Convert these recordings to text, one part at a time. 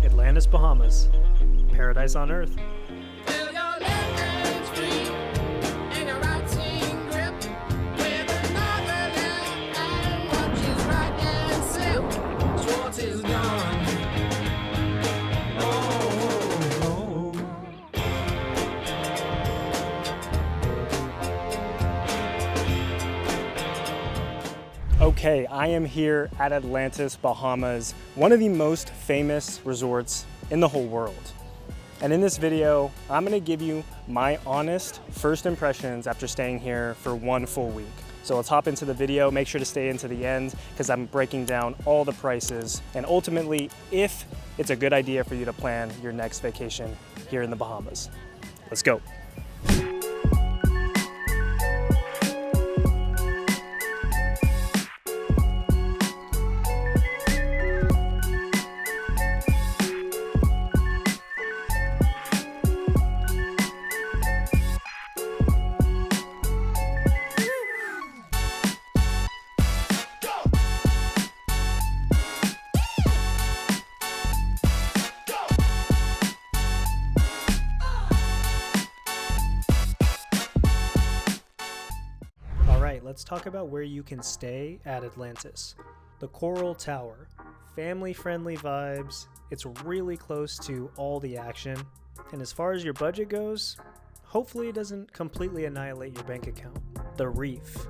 Atlantis Bahamas, paradise on earth. Okay, I am here at Atlantis Bahamas, one of the most famous resorts in the whole world. And in this video, I'm gonna give you my honest first impressions after staying here for one full week. So let's hop into the video, make sure to stay into the end because I'm breaking down all the prices and ultimately if it's a good idea for you to plan your next vacation here in the Bahamas. Let's go. Let's talk about where you can stay at Atlantis. The Coral Tower, family-friendly vibes. It's really close to all the action. And as far as your budget goes, hopefully it doesn't completely annihilate your bank account. The Reef.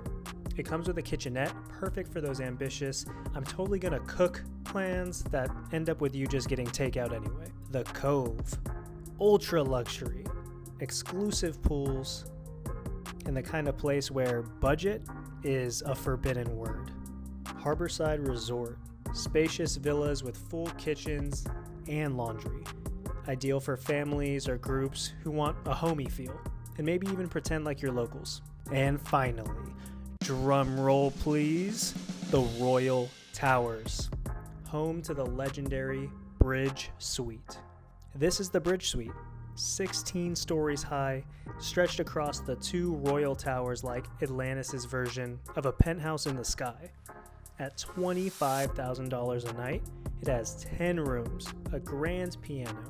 It comes with a kitchenette, perfect for those ambitious, I'm totally gonna cook plans that end up with you just getting takeout anyway. The Cove. Ultra luxury, exclusive pools, and the kind of place where budget is a forbidden word. Harborside Resort, spacious villas with full kitchens and laundry. Ideal for families or groups who want a homey feel, and maybe even pretend like you're locals. And finally, drum roll please, the Royal Towers, home to the legendary Bridge Suite. This is the Bridge Suite. 16 stories high, stretched across the two royal towers like Atlantis' version of a penthouse in the sky. At $25,000 a night, it has 10 rooms, a grand piano,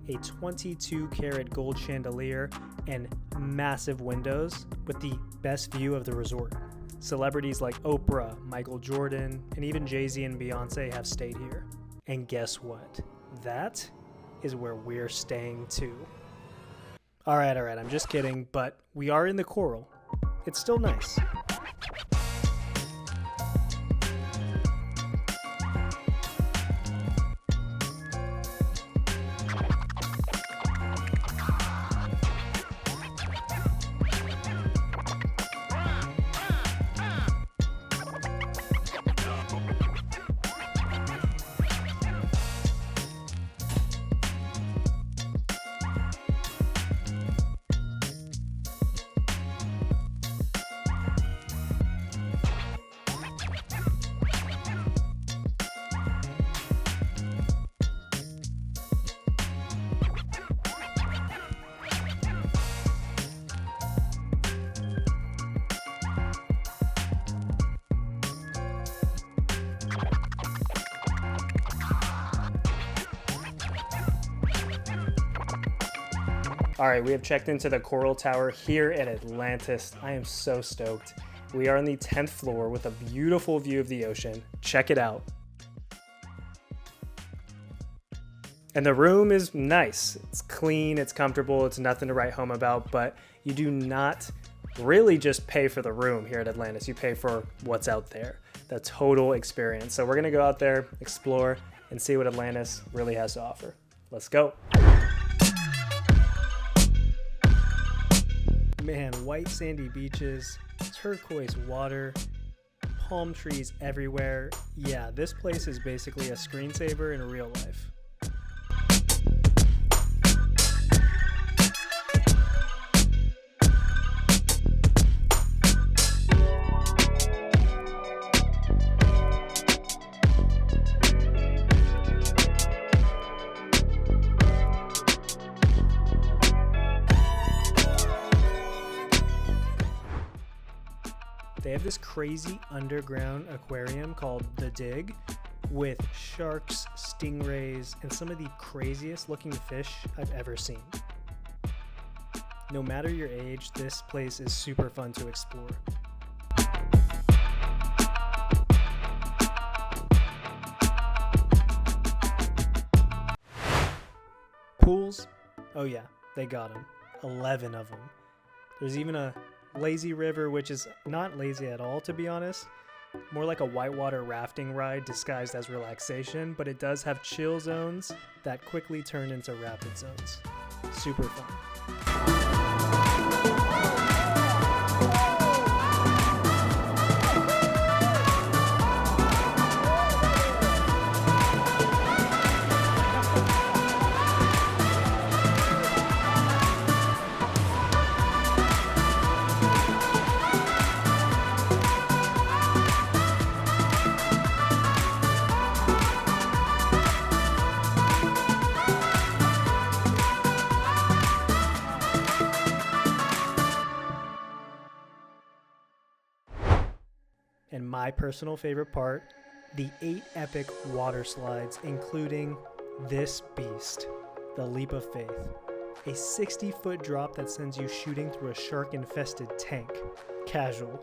a 22-karat gold chandelier, and massive windows with the best view of the resort. Celebrities like Oprah, Michael Jordan, and even Jay-Z and Beyonce have stayed here. And guess what? That is where we're staying too. All right, I'm just kidding, but we are in the Coral. It's still nice. All right, we have checked into the Coral Tower here at Atlantis. I am so stoked. We are on the 10th floor with a beautiful view of the ocean. Check it out. And the room is nice. It's clean, it's comfortable, it's nothing to write home about, but you do not really just pay for the room here at Atlantis. You pay for what's out there, the total experience. So we're gonna go out there, explore, and see what Atlantis really has to offer. Let's go. Man, white sandy beaches, turquoise water, palm trees everywhere. Yeah, this place is basically a screensaver in real life. They have this crazy underground aquarium called The Dig. with sharks, stingrays, and some of the craziest looking fish I've ever seen. No matter your age, this place is super fun to explore. Pools? Oh yeah, they got them. 11 of them. There's even a lazy river, which is not lazy at all, to be honest. More like a whitewater rafting ride disguised as relaxation, but it does have chill zones that quickly turn into rapid zones. Super fun. And my personal favorite part, the 8 epic water slides, including this beast, the Leap of Faith. A 60-foot drop that sends you shooting through a shark-infested tank. Casual.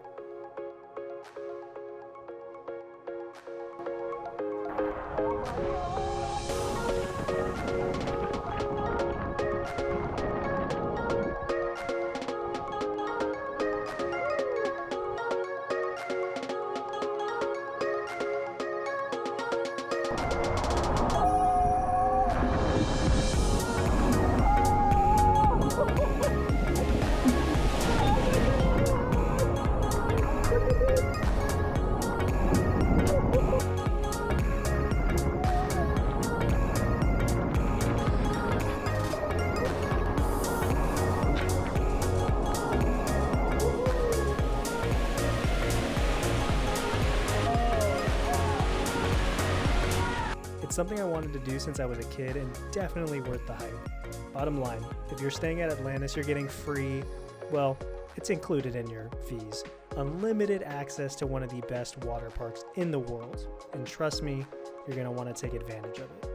It's something I wanted to do since I was a kid and definitely worth the hype. Bottom line, if you're staying at Atlantis, you're getting free, well, it's included in your fees, unlimited access to one of the best water parks in the world. And trust me, you're going to want to take advantage of it.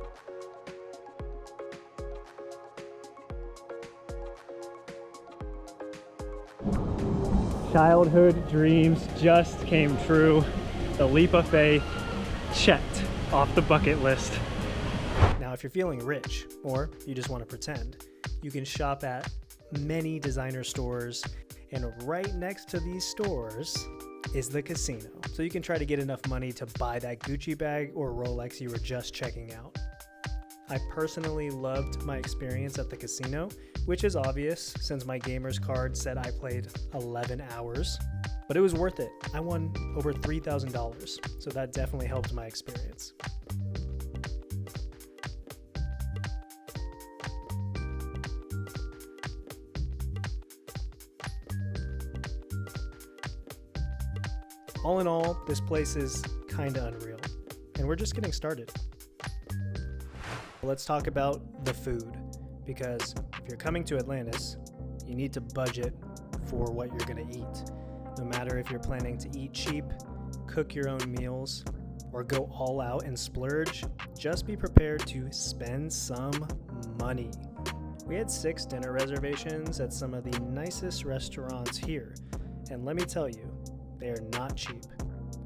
Childhood dreams just came true. The leap of faith, checked off the bucket list. Now, if you're feeling rich, or you just want to pretend, you can shop at many designer stores, and right next to these stores is the casino. So you can try to get enough money to buy that Gucci bag or Rolex you were just checking out. I personally loved my experience at the casino, which is obvious since my gamer's card said I played 11 hours, but it was worth it. I won over $3,000, so that definitely helped my experience. All in all, this place is kinda unreal, and we're just getting started. Let's talk about the food, because if you're coming to Atlantis, you need to budget for what you're gonna eat. No matter if you're planning to eat cheap, cook your own meals, or go all out and splurge, just be prepared to spend some money. We had 6 dinner reservations at some of the nicest restaurants here, and let me tell you, they are not cheap.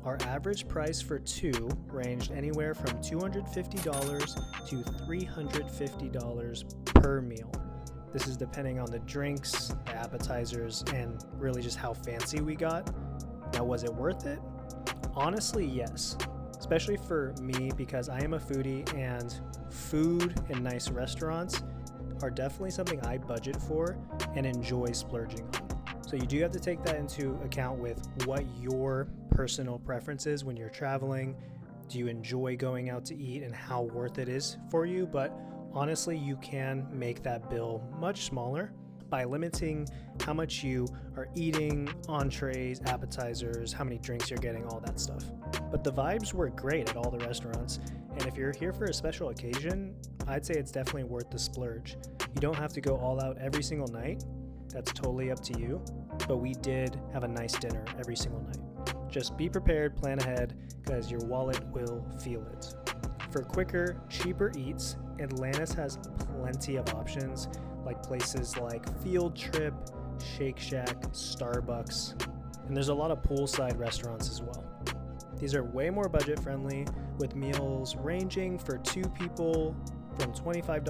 Our average price for 2 ranged anywhere from $250 to $350 per meal. This is depending on the drinks, the appetizers, and really just how fancy we got. Now, was it worth it? Honestly, yes. Especially for me, because I am a foodie, and food and nice restaurants are definitely something I budget for and enjoy splurging on. So you do have to take that into account with what your personal preference is when you're traveling. Do you enjoy going out to eat and how worth it is for you? But honestly, you can make that bill much smaller by limiting how much you are eating, entrees, appetizers, how many drinks you're getting, all that stuff. But the vibes were great at all the restaurants, and if you're here for a special occasion, I'd say it's definitely worth the splurge. You don't have to go all out every single night. That's totally up to you, but we did have a nice dinner every single night. Just be prepared, plan ahead, because your wallet will feel it. For quicker, cheaper eats, Atlantis has plenty of options, like places like Field Trip, Shake Shack, Starbucks, and there's a lot of poolside restaurants as well. These are way more budget friendly, with meals ranging for 2 people from $25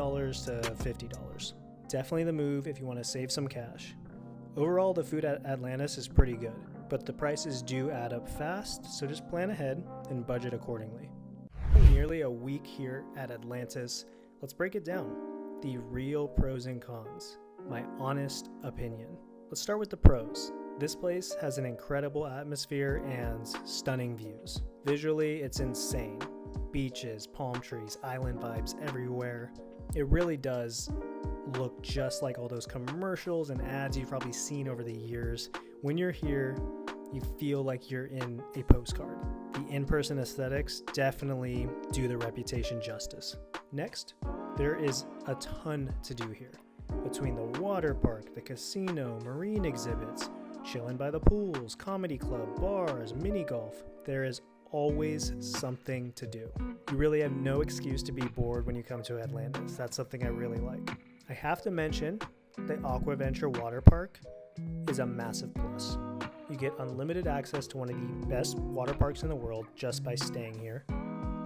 to $50. Definitely the move if you want to save some cash. Overall, the food at Atlantis is pretty good, but the prices do add up fast, so just plan ahead and budget accordingly. Nearly a week here at Atlantis, let's break it down. The real pros and cons. My honest opinion. Let's start with the pros. This place has an incredible atmosphere and stunning views. Visually, it's insane. Beaches, palm trees, island vibes everywhere. It really does look just like all those commercials and ads you've probably seen over the years. When you're here, you feel like you're in a postcard. The in-person aesthetics definitely do the reputation justice. Next, there is a ton to do here. Between the water park, the casino, marine exhibits, chilling by the pools, comedy club, bars, mini golf, there is always something to do. You really have no excuse to be bored when you come to Atlantis. That's something I really like. I have to mention the Aquaventure water park is a massive plus. You get unlimited access to one of the best water parks in the world just by staying here.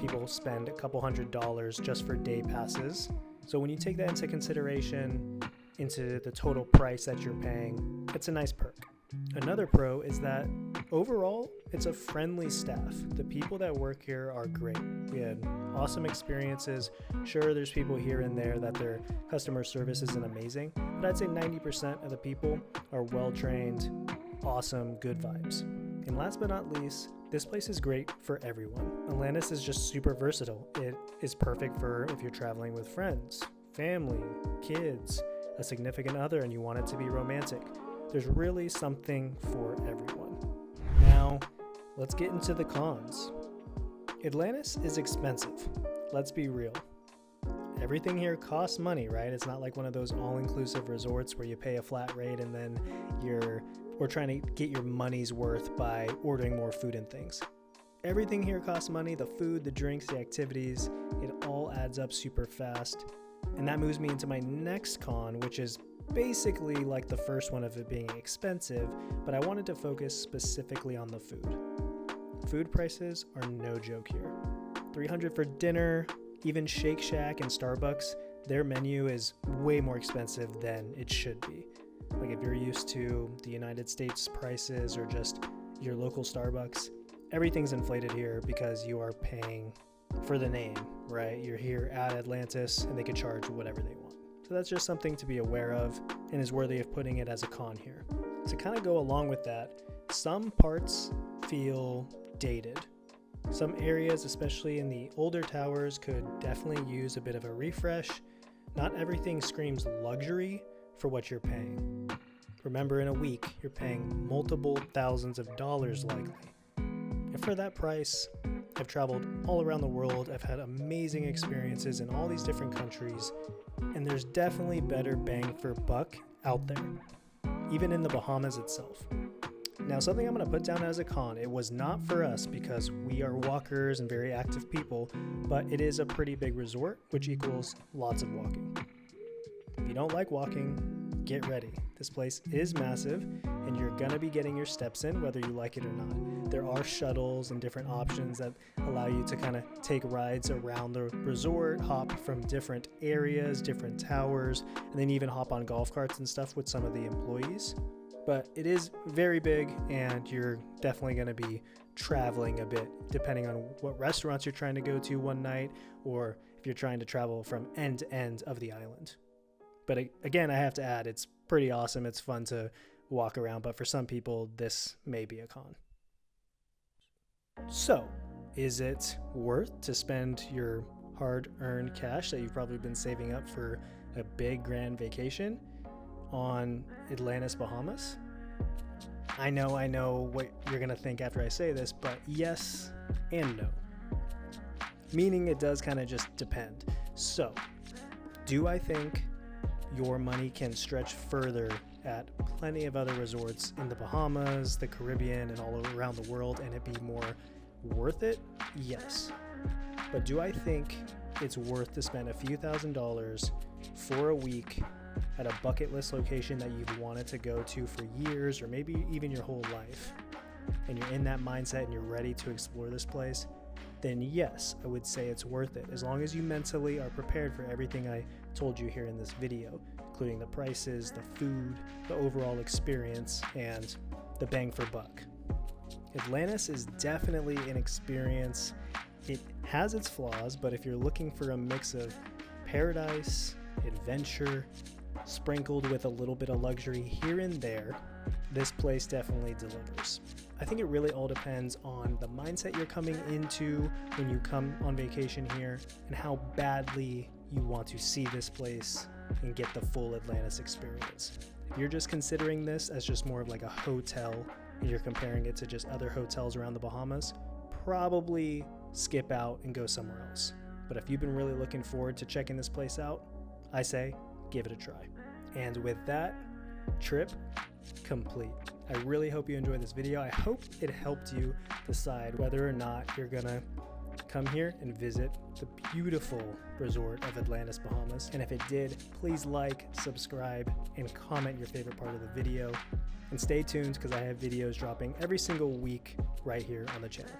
People spend a couple $100s just for day passes. So when you take that into consideration, into the total price that you're paying, it's a nice perk. Another pro is that overall, it's a friendly staff. The people that work here are great. We had awesome experiences. Sure, there's people here and there that their customer service isn't amazing, but I'd say 90% of the people are well-trained, awesome, good vibes. And last but not least, this place is great for everyone. Atlantis is just super versatile. It is perfect for if you're traveling with friends, family, kids, a significant other, and you want it to be romantic. There's really something for everyone. Now, let's get into the cons. Atlantis is expensive. Let's be real. Everything here costs money, right? It's not like one of those all-inclusive resorts where you pay a flat rate and then we're trying to get your money's worth by ordering more food and things. Everything here costs money, the food, the drinks, the activities, it all adds up super fast. And that moves me into my next con, which is basically like the first one of it being expensive, but I wanted to focus specifically on the food. Food prices are no joke here. $300 for dinner, even Shake Shack and Starbucks, their menu is way more expensive than it should be. Like if you're used to the United States prices or just your local Starbucks, everything's inflated here because you are paying for the name, right? You're here at Atlantis and they can charge whatever they want. So that's just something to be aware of and is worthy of putting it as a con here. To kind of go along with that, some parts feel dated. Some areas, especially in the older towers, could definitely use a bit of a refresh. Not everything screams luxury for what you're paying. Remember, in a week, you're paying multiple thousands of dollars likely. And for that price, I've traveled all around the world. I've had amazing experiences in all these different countries, and there's definitely better bang for buck out there, even in the Bahamas itself. Now, something I'm going to put down as a con, it was not for us because we are walkers and very active people, but it is a pretty big resort, which equals lots of walking. If you don't like walking, get ready. This place is massive, and you're going to be getting your steps in whether you like it or not. There are shuttles and different options that allow you to kind of take rides around the resort, hop from different areas, different towers, and then even hop on golf carts and stuff with some of the employees. But it is very big, and you're definitely going to be traveling a bit depending on what restaurants you're trying to go to one night, or if you're trying to travel from end to end of the island. But again, I have to add, it's pretty awesome. It's fun to walk around, but for some people, this may be a con. So, is it worth to spend your hard-earned cash that you've probably been saving up for a big grand vacation on Atlantis Bahamas? I know what you're going to think after I say this, but yes and no. Meaning it does kind of just depend. So, do I think your money can stretch further at plenty of other resorts in the Bahamas, the Caribbean, and all around the world, and it be more worth it? Yes. But do I think it's worth to spend a few $1,000s for a week at a bucket list location that you've wanted to go to for years or maybe even your whole life, and you're in that mindset and you're ready to explore this place? Then yes, I would say it's worth it, as long as you mentally are prepared for everything I told you here in this video, including the prices, the food, the overall experience, and the bang for buck. Atlantis is definitely an experience. It has its flaws, but if you're looking for a mix of paradise, adventure, sprinkled with a little bit of luxury here and there, this place definitely delivers. I think it really all depends on the mindset you're coming into when you come on vacation here and how badly you want to see this place and get the full Atlantis experience. If you're just considering this as just more of like a hotel and you're comparing it to just other hotels around the Bahamas, probably skip out and go somewhere else. But if you've been really looking forward to checking this place out, I say give it a try. And with that, trip complete. I really hope you enjoyed this video. I hope it helped you decide whether or not you're gonna come here and visit the beautiful resort of Atlantis Bahamas. And if it did, please like, subscribe, and comment your favorite part of the video. And stay tuned because I have videos dropping every single week right here on the channel.